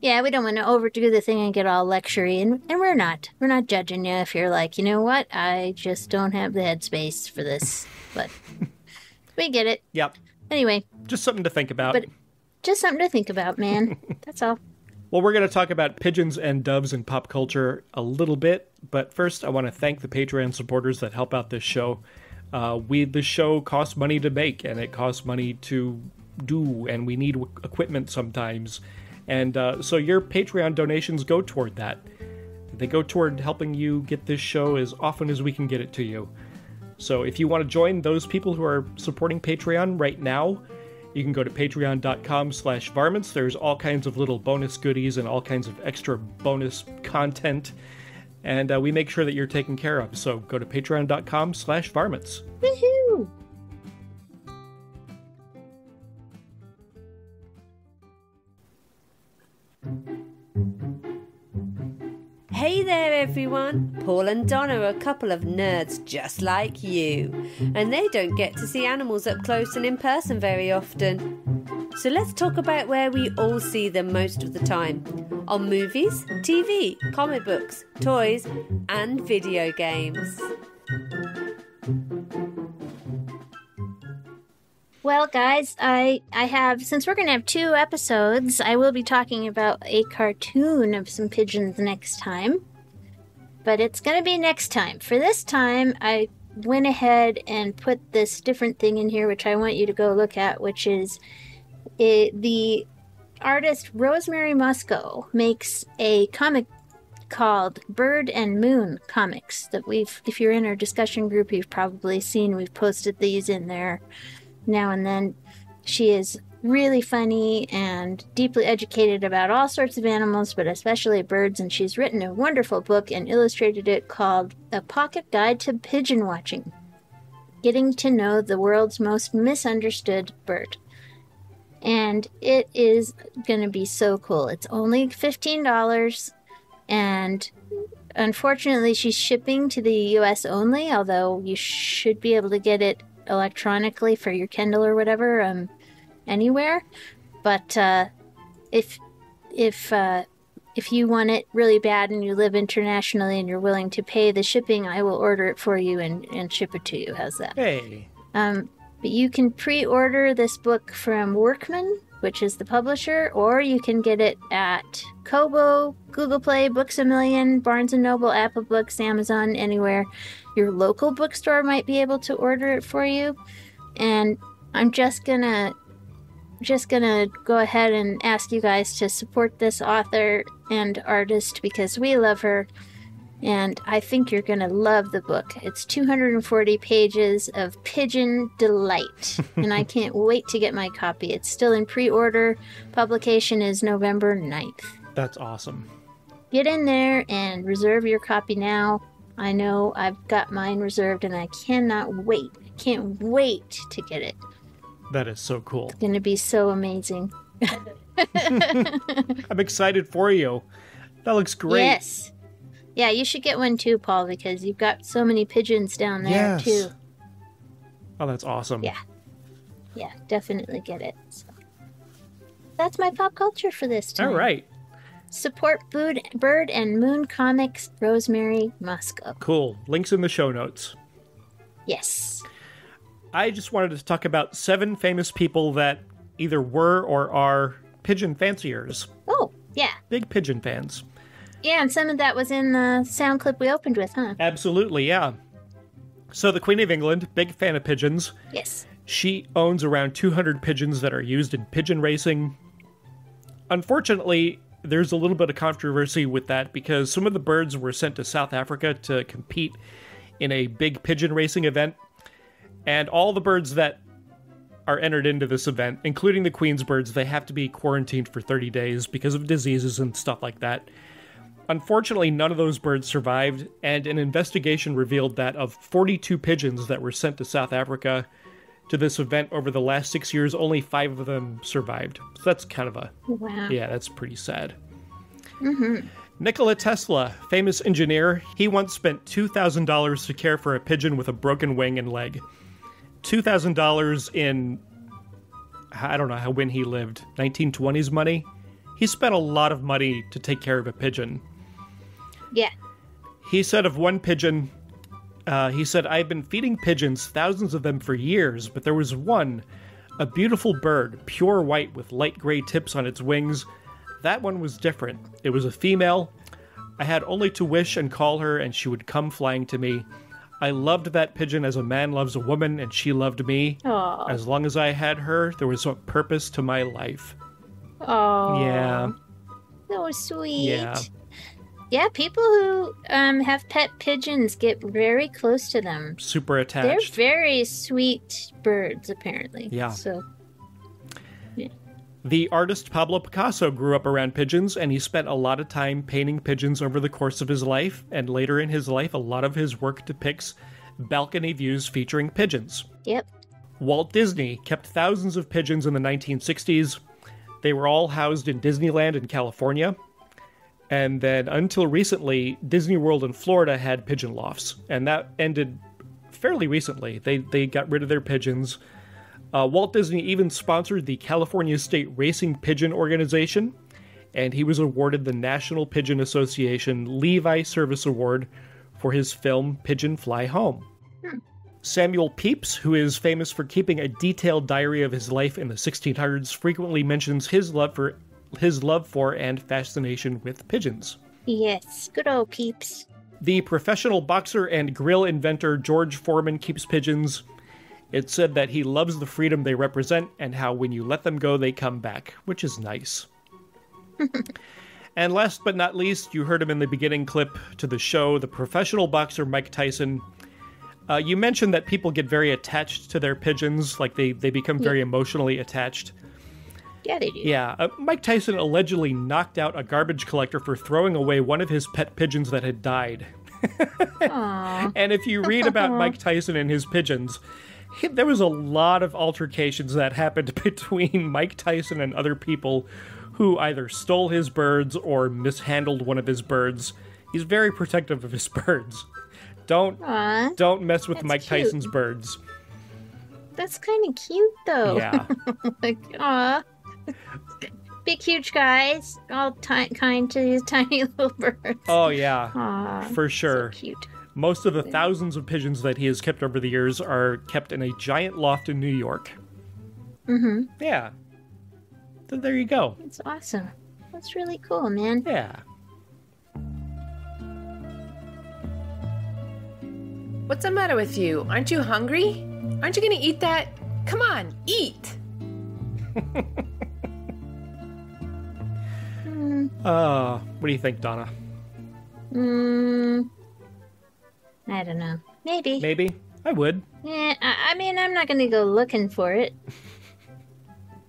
yeah, we don't want to overdo the thing and get all lectury, and we're not. We're not judging you if you're like, you know what, I just don't have the headspace for this. But we get it. Yep. Anyway. Just something to think about. But just something to think about, man. That's all. Well, we're going to talk about pigeons and doves in pop culture a little bit, but first I want to thank the Patreon supporters that help out this show. The show costs money to make, and it costs money to do, and we need equipment sometimes. And so your Patreon donations go toward that. They go toward helping you get this show as often as we can get it to you. So if you want to join those people who are supporting Patreon right now, you can go to patreon.com/varmints. There's all kinds of little bonus goodies and all kinds of extra bonus content. And we make sure that you're taken care of. So go to patreon.com/varmints. Woohoo! Hey there everyone! Paul and Donna are a couple of nerds just like you, and they don't get to see animals up close and in person very often. So let's talk about where we all see them most of the time. On movies, TV, comic books, toys, and video games. Well, guys, I have, since we're going to have 2 episodes, I will be talking about a cartoon of some pigeons next time. But it's going to be next time. For this time, I went ahead and put this different thing in here, which I want you to go look at, which is the artist Rosemary Musco makes a comic called Bird and Moon Comics that if you're in our discussion group, you've probably seen. We've posted these in there now and then. She is really funny and deeply educated about all sorts of animals, but especially birds, and she's written a wonderful book and illustrated it called A Pocket Guide to Pigeon Watching, Getting to Know the World's Most Misunderstood Bird. And it is going to be so cool. It's only $15, and unfortunately she's shipping to the US only, although you should be able to get it electronically for your Kindle or whatever anywhere. But if you want it really bad and you live internationally and you're willing to pay the shipping, I will order it for you and ship it to you. How's that? Hey. But you can pre-order this book from Workman, which is the publisher, or you can get it at Kobo, Google Play, Books A Million, Barnes & Noble, Apple Books, Amazon, anywhere. Your local bookstore might be able to order it for you. And I'm just gonna go ahead and ask you guys to support this author and artist because we love her. And I think you're going to love the book. It's 240 pages of pigeon delight. And I can't wait to get my copy. It's still in pre-order. Publication is November 9th. That's awesome. Get in there and reserve your copy now. I know I've got mine reserved and I cannot wait. I can't wait to get it. That is so cool. It's going to be so amazing. I'm excited for you. That looks great. Yes. Yeah, you should get one too, Paul, because you've got so many pigeons down there, too. Oh, that's awesome. Yeah. Yeah, definitely get it. So. That's my pop culture for this time. All right. Support Bird and Moon Comics, Rosemary Musco. Cool. Links in the show notes. Yes. I just wanted to talk about 7 famous people that either were or are pigeon fanciers. Oh, yeah. Big pigeon fans. Yeah, and some of that was in the sound clip we opened with, huh? Absolutely, yeah. So the Queen of England, big fan of pigeons. Yes. She owns around 200 pigeons that are used in pigeon racing. Unfortunately, there's a little bit of controversy with that because some of the birds were sent to South Africa to compete in a big pigeon racing event. And all the birds that are entered into this event, including the queen's birds, they have to be quarantined for 30 days because of diseases and stuff like that. Unfortunately, none of those birds survived, and an investigation revealed that of 42 pigeons that were sent to South Africa to this event over the last 6 years, only 5 of them survived. So that's kind of a... Wow. Yeah, that's pretty sad. Nikola Tesla, famous engineer, he once spent $2,000 to care for a pigeon with a broken wing and leg. $2,000 in, I don't know when he lived, 1920s money? He spent a lot of money to take care of a pigeon. Yeah. He said of one pigeon, I've been feeding pigeons, thousands of them for years, but there was one, a beautiful bird, pure white with light gray tips on its wings. That one was different. It was a female. I had only to wish and call her, and she would come flying to me. I loved that pigeon as a man loves a woman, and she loved me. Aww. As long as I had her, there was a purpose to my life. Oh. Yeah. So sweet. Yeah. Yeah, people who have pet pigeons get very close to them. Super They're attached. very sweet birds, apparently. Yeah. So, The artist Pablo Picasso grew up around pigeons, and he spent a lot of time painting pigeons over the course of his life, and later in his life, a lot of his work depicts balcony views featuring pigeons. yep. Walt Disney kept thousands of pigeons in the 1960s. They were all housed in Disneyland in California. And then until recently, Disney World in Florida had pigeon lofts, and that ended fairly recently. They got rid of their pigeons. Walt Disney even sponsored the California State Racing Pigeon Organization, and he was awarded the National Pigeon Association Levi Service Award for his film Pigeon Fly Home. Samuel Pepys, who is famous for keeping a detailed diary of his life in the 1600s, frequently mentions his love for and fascination with pigeons. Yes. Good old peeps. The professional boxer and grill inventor George Foreman keeps pigeons. It's said that he loves the freedom they represent and how when you let them go, they come back, which is nice. And last but not least, you heard him in the beginning clip to the show, the professional boxer Mike Tyson. You mentioned that people get very attached to their pigeons, like they become very emotionally attached. Yeah, they do. Yeah, Mike Tyson allegedly knocked out a garbage collector for throwing away one of his pet pigeons that had died. And if you read about Mike Tyson and his pigeons, there was a lot of altercations that happened between Mike Tyson and other people who either stole his birds or mishandled one of his birds. He's very protective of his birds. Don't mess with That's Mike cute. Tyson's birds. That's kind of cute, though. Yeah. Like, aw. Big, huge guys, all kind to these tiny little birds. Oh, yeah. Aw, For sure. so cute. Most of the thousands of pigeons that he has kept over the years are kept in a giant loft in New York. Mm-hmm. Yeah. So there you go. That's awesome. That's really cool, man. Yeah. What's the matter with you? Aren't you hungry? Aren't you gonna eat that? Come on, eat! What do you think, Donna? I don't know. Maybe. Maybe? I would. Yeah, I mean, I'm not going to go looking for it.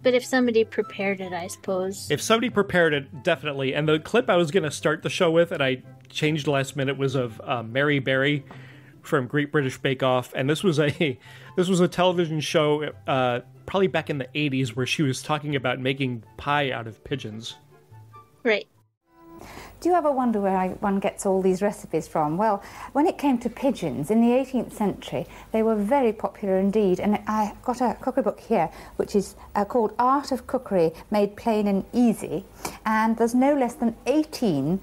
But if somebody prepared it, I suppose. If somebody prepared it, definitely. And the clip I was going to start the show with, and I changed last minute, was of Mary Berry from Great British Bake Off. And this was a television show probably back in the 80s where she was talking about making pie out of pigeons. Right. Do you ever wonder where one gets all these recipes from? Well, when it came to pigeons, in the 18th century, they were very popular indeed. And I got a cookery book here, which is called Art of Cookery Made Plain and Easy. And there's no less than 18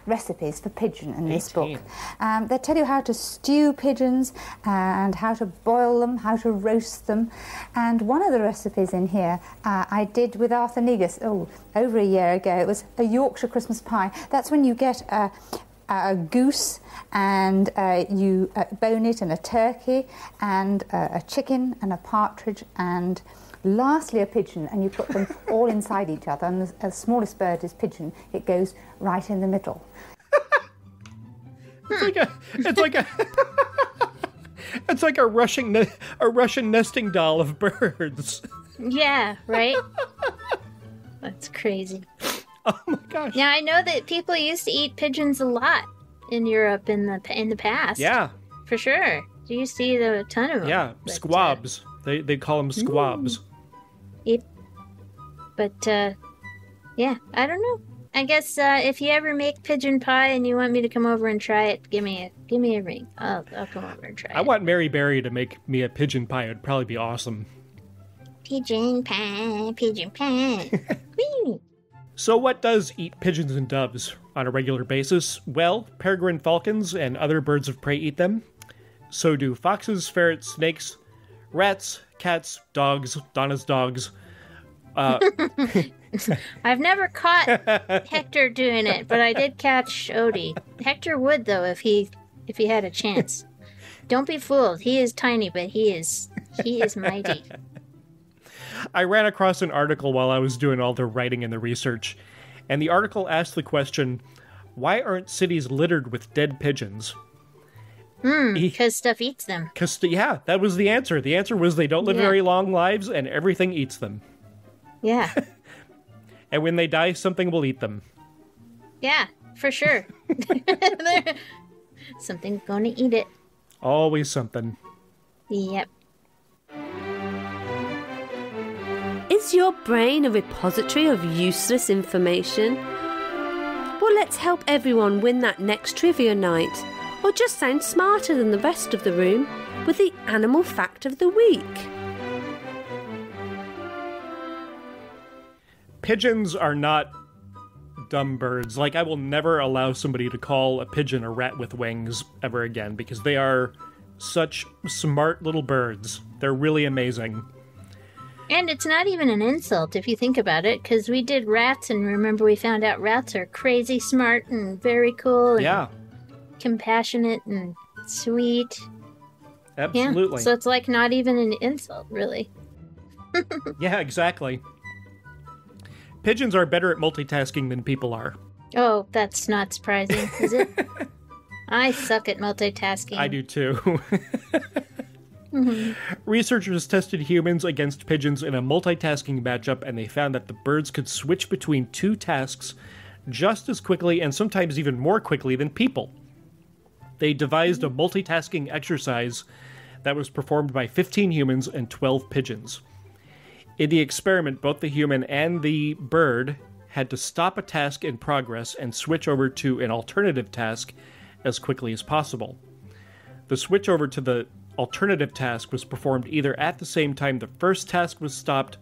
recipes for pigeon in this book. They tell you how to stew pigeons and how to boil them, how to roast them. And one of the recipes in here I did with Arthur Negus over a year ago. It was a Yorkshire Christmas pie. That's when you get a goose and you bone it, and a turkey and a chicken and a partridge and lastly a pigeon, and you put them all inside each other, and the smallest bird is pigeon. It goes right in the It's like a Russian nesting doll of birds. Yeah, right? That's crazy. Oh my gosh. Yeah, I know that people used to eat pigeons a lot in Europe in the past. Yeah. For sure. You used to eat a ton of them. Yeah, but, squabs. They call them squabs. But, yeah, I don't know. I guess if you ever make pigeon pie and you want me to come over and try it, give me a ring. I'll come over and try it. I want Mary Berry to make me a pigeon pie. It'd probably be awesome. Pigeon pie, pigeon pie. Whee! So what does eat pigeons and doves on a regular basis? Well, peregrine falcons and other birds of prey eat them. So do foxes, ferrets, snakes, rats, cats, dogs, Donna's dogs. I've never caught Hector doing it, but I did catch Odie. Hector would, though, if he had a chance. Don't be fooled. He is tiny, but he is mighty. I ran across an article while I was doing all the writing and the research, and the article asked the question, why aren't cities littered with dead pigeons? Because stuff eats them. Yeah, that was the answer. The answer was they don't live very long lives, and everything eats them. Yeah. And when they die, something will eat them. Yeah, for sure. Something's going to eat it. Always something. Yep. Is your brain a repository of useless information? Well, let's help everyone win that next trivia night, or just sound smarter than the rest of the room with the animal fact of the week. Pigeons are not dumb birds. Like, I will never allow somebody to call a pigeon a rat with wings ever again, because they are such smart little birds. They're really amazing. And it's not even an insult if you think about it, because we did rats, and remember we found out rats are crazy smart and very cool and compassionate and sweet. Absolutely. Yeah. So it's like not even an insult, really. Yeah, exactly. Pigeons are better at multitasking than people are. Oh, that's not surprising, is it? I suck at multitasking. I do too. Researchers tested humans against pigeons in a multitasking matchup, and they found that the birds could switch between two tasks just as quickly and sometimes even more quickly than people. They devised a multitasking exercise that was performed by 15 humans and 12 pigeons. In the experiment, both the human and the bird had to stop a task in progress and switch over to an alternative task as quickly as possible. The switch over to the alternative task was performed either at the same time the first task was stopped,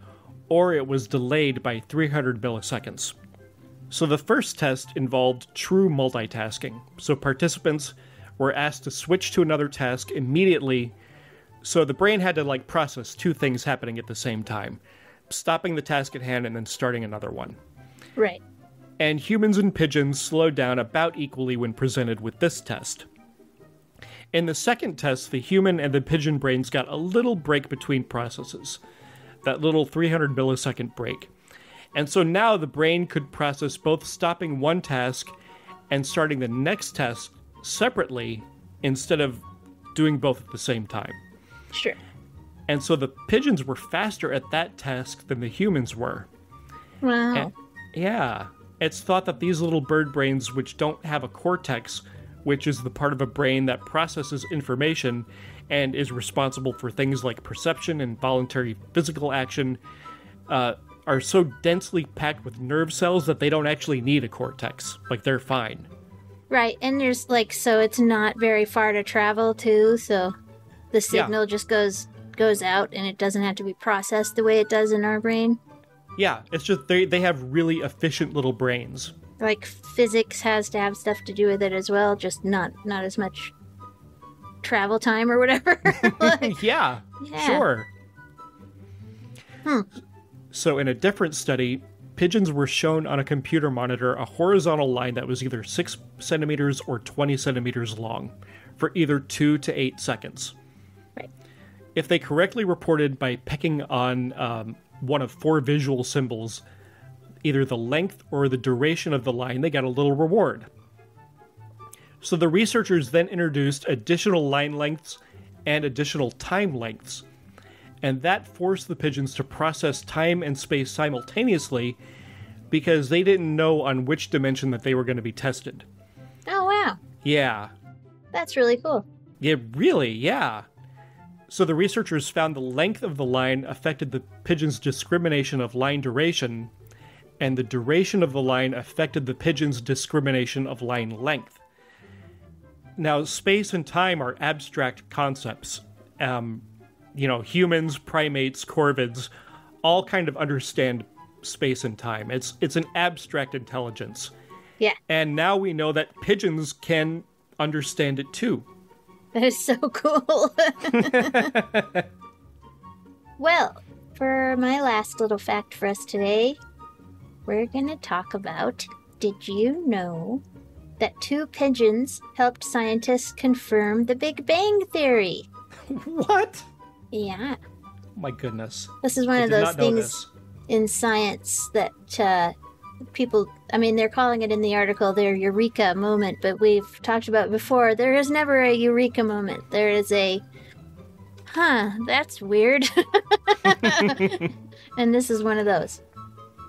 or it was delayed by 300 milliseconds. So the first test involved true multitasking. So participants were asked to switch to another task immediately. So the brain had to process two things happening at the same time, stopping the task at hand and then starting another one. Right. And humans and pigeons slowed down about equally when presented with this test. In the second test, the human and the pigeon brains got a little break between processes, that little 300 millisecond break. And so now the brain could process both stopping one task and starting the next task separately instead of doing both at the same time. Sure. And so the pigeons were faster at that task than the humans were. Wow. And, yeah. It's thought that these little bird brains, which don't have a cortex, which is the part of a brain that processes information and is responsible for things like perception and voluntary physical action, are so densely packed with nerve cells that they don't actually need a cortex. They're fine. Right, and there's so it's not very far to travel too, so the signal just goes out and it doesn't have to be processed the way it does in our brain. Yeah, it's just they have really efficient little brains. Physics has to have stuff to do with it as well, just not as much travel time or whatever. Yeah, sure. So in a different study, pigeons were shown on a computer monitor a horizontal line that was either 6 centimeters or 20 centimeters long for either 2 to 8 seconds. Right. If they correctly reported by pecking on one of 4 visual symbols, either the length or the duration of the line, they got a little reward. So the researchers then introduced additional line lengths and additional time lengths. And that forced the pigeons to process time and space simultaneously because they didn't know on which dimension that they were going to be tested. Oh, wow. Yeah. That's really cool. Yeah, really, yeah. So the researchers found the length of the line affected the pigeon's discrimination of line duration, and the duration of the line affected the pigeon's discrimination of line length. Now, space and time are abstract concepts. Humans, primates, corvids, all kind of understand space and time. It's an abstract intelligence. Yeah. And now we know that pigeons can understand it too. That is so cool. Well, for my last little fact for us today, we're going to talk about, did you know that 2 pigeons helped scientists confirm the Big Bang Theory? What? Yeah. Oh my goodness. This is one of those things in science that people, they're calling it in the article their eureka moment, but we've talked about before, there is never a eureka moment. There is a, that's weird. And this is one of those.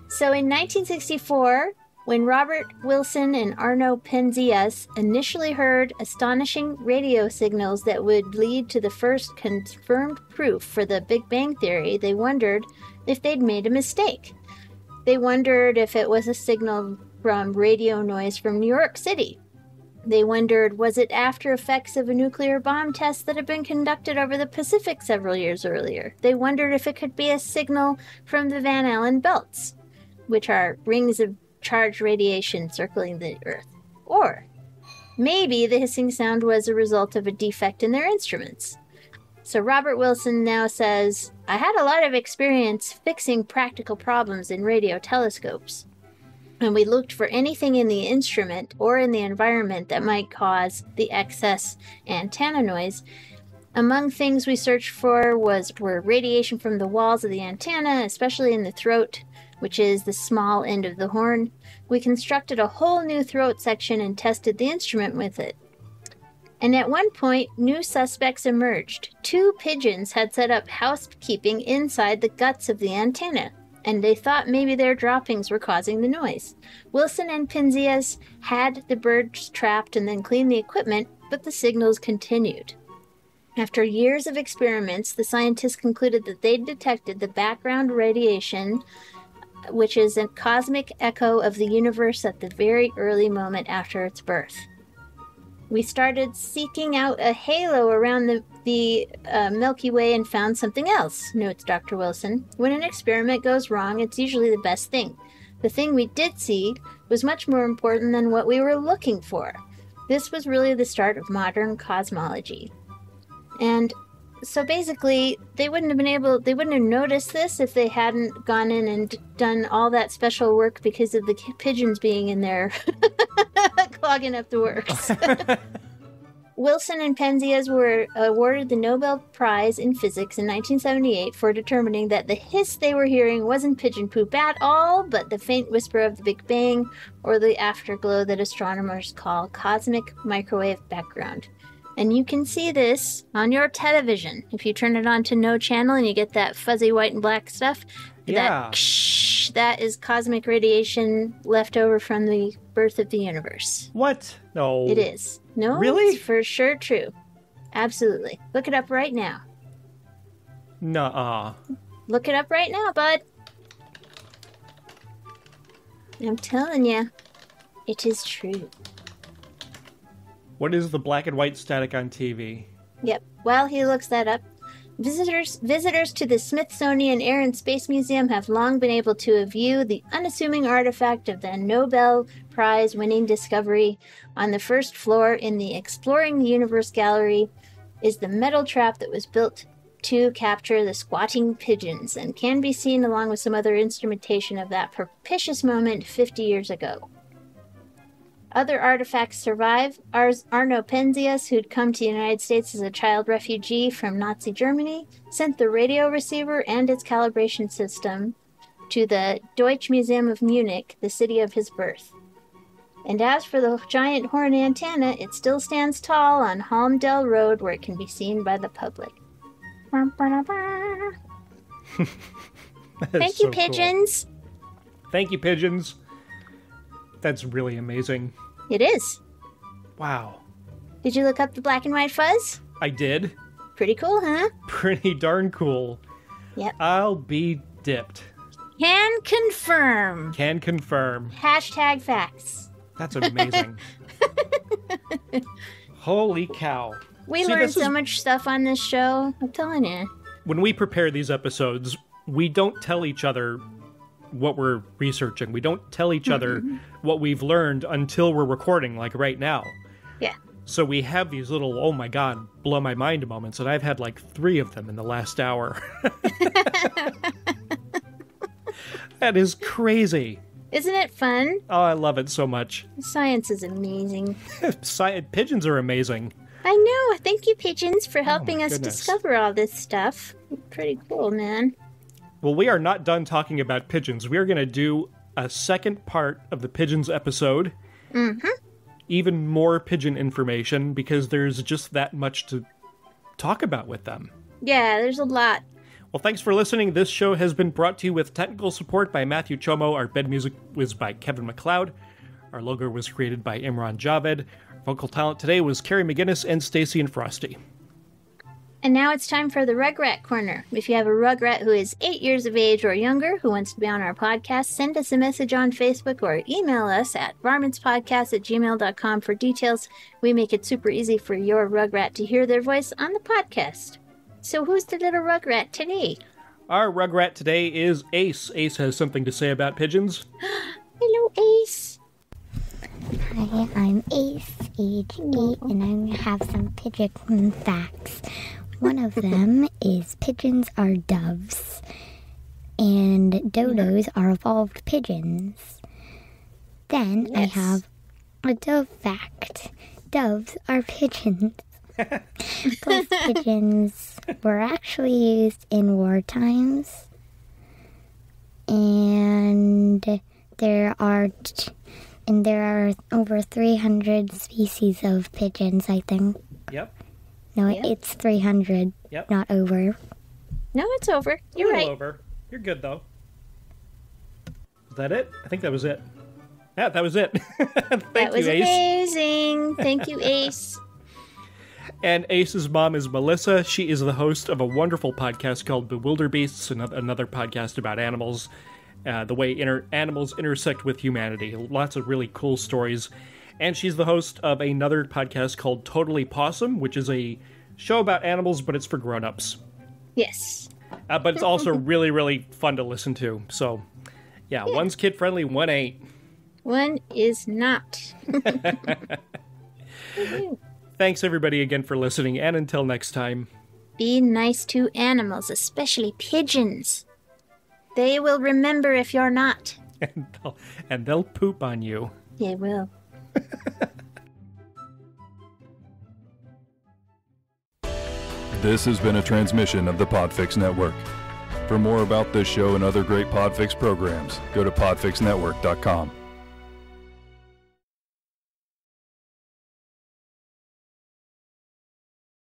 So in 1964, when Robert Wilson and Arno Penzias initially heard astonishing radio signals that would lead to the first confirmed proof for the Big Bang Theory, they wondered if they'd made a mistake. They wondered if it was a signal from radio noise from New York City. They wondered, was it after effects of a nuclear bomb test that had been conducted over the Pacific several years earlier? They wondered if it could be a signal from the Van Allen belts, which are rings of charged radiation circling the Earth. Or maybe the hissing sound was a result of a defect in their instruments. So Robert Wilson now says, I had a lot of experience fixing practical problems in radio telescopes, and we looked for anything in the instrument or in the environment that might cause the excess antenna noise. Among things we searched for were radiation from the walls of the antenna, especially in the throat, which is the small end of the horn. We constructed a whole new throat section and tested the instrument with it. And at one point, new suspects emerged. 2 pigeons had set up housekeeping inside the guts of the antenna, and they thought maybe their droppings were causing the noise. Wilson and Penzias had the birds trapped and then cleaned the equipment, but the signals continued. After years of experiments, the scientists concluded that they'd detected the background radiation, which is a cosmic echo of the universe at the very early moment after its birth. We started seeking out a halo around the Milky Way and found something else, notes Dr. Wilson. When an experiment goes wrong, it's usually the best thing. The thing we did see was much more important than what we were looking for. This was really the start of modern cosmology. And so basically, they wouldn't have noticed this if they hadn't gone in and done all that special work because of the pigeons being in there clogging up the works. Wilson and Penzias were awarded the Nobel Prize in Physics in 1978 for determining that the hiss they were hearing wasn't pigeon poop at all, but the faint whisper of the Big Bang, or the afterglow that astronomers call cosmic microwave background. And you can see this on your television. If you turn it on to no channel and you get that fuzzy white and black stuff, Yeah. that is cosmic radiation left over from the birth of the universe. What? No. It is. No, Really? it's for sure true. Absolutely. Look it up right now. Nuh-uh. Look it up right now, bud. I'm telling you, it is true. What is the black and white static on TV? Yep. While he looks that up, visitors to the Smithsonian Air and Space Museum have long been able to view the unassuming artifact of the Nobel Prize-winning discovery. On the first floor in the Exploring the Universe gallery is the metal trap that was built to capture the squatting pigeons and can be seen along with some other instrumentation of that propitious moment 50 years ago. Other artifacts survive. Arno Penzias, who'd come to the United States as a child refugee from Nazi Germany, sent the radio receiver and its calibration system to the Deutsche Museum of Munich, the city of his birth. And as for the giant horn antenna, it still stands tall on Holmdel Road where it can be seen by the public. Thank you, pigeons. Cool. Thank you, pigeons. That's really amazing. It is. Wow. Did you look up the black and white fuzz? I did. Pretty cool, huh? Pretty darn cool. Yep. I'll be dipped. Can confirm. Can confirm. Hashtag facts. That's amazing. Holy cow. We learned so much stuff on this show. I'm telling you. When we prepare these episodes, we don't tell each other what we're researching. We don't tell each other what we've learned until we're recording, like right now. Yeah. So we have these little, oh my god, blow my mind moments, and I've had like 3 of them in the last hour. That is crazy. Isn't it fun? Oh, I love it so much. Science is amazing. Pigeons are amazing. I know. Thank you, pigeons, for helping us discover all this stuff. Pretty cool, man. Well, we are not done talking about pigeons. We are going to do a second part of the pigeons episode. Mm-hmm. Even more pigeon information, because there's just that much to talk about with them. Yeah, there's a lot. Well, thanks for listening. This show has been brought to you with technical support by Matthew Chomo. Our bed music was by Kevin MacLeod. Our logo was created by Imran Javed. Our vocal talent today was Carrie McGinnis and Stacy and Frosty. And now it's time for the Rugrat Corner. If you have a Rugrat who is 8 years of age or younger who wants to be on our podcast, send us a message on Facebook or email us at varmintspodcast@gmail.com for details. We make it super easy for your Rugrat to hear their voice on the podcast. So who's the little Rugrat today? Our Rugrat today is Ace. Ace has something to say about pigeons. Hello, Ace. Hi, I'm Ace, age 8, and I have some pigeon facts. One of them is pigeons are doves, and dodos are evolved pigeons. Then I have a dove fact. Doves are pigeons. Both pigeons were actually used in war times, and there are over 300 species of pigeons, I think. Yep. No, it's 300, not over. No, it's over. You're right. Over. You're good, though. Is that it? I think that was it. Yeah, that was it. That was amazing. Thank you, Ace. And Ace's mom is Melissa. She is the host of a wonderful podcast called Bewilderbeasts, another podcast about animals, the way animals intersect with humanity. Lots of really cool stories. And she's the host of another podcast called Totally Possum, which is a show about animals, but it's for grown-ups. Yes. But it's also really, really fun to listen to. So, yeah, one's kid-friendly, one ain't. One is not. Thanks, everybody, again for listening, and until next time. Be nice to animals, especially pigeons. They will remember if you're not. And they'll poop on you. They will. This has been a transmission of the Podfix Network. For more about this show and other great Podfix programs, go to podfixnetwork.com.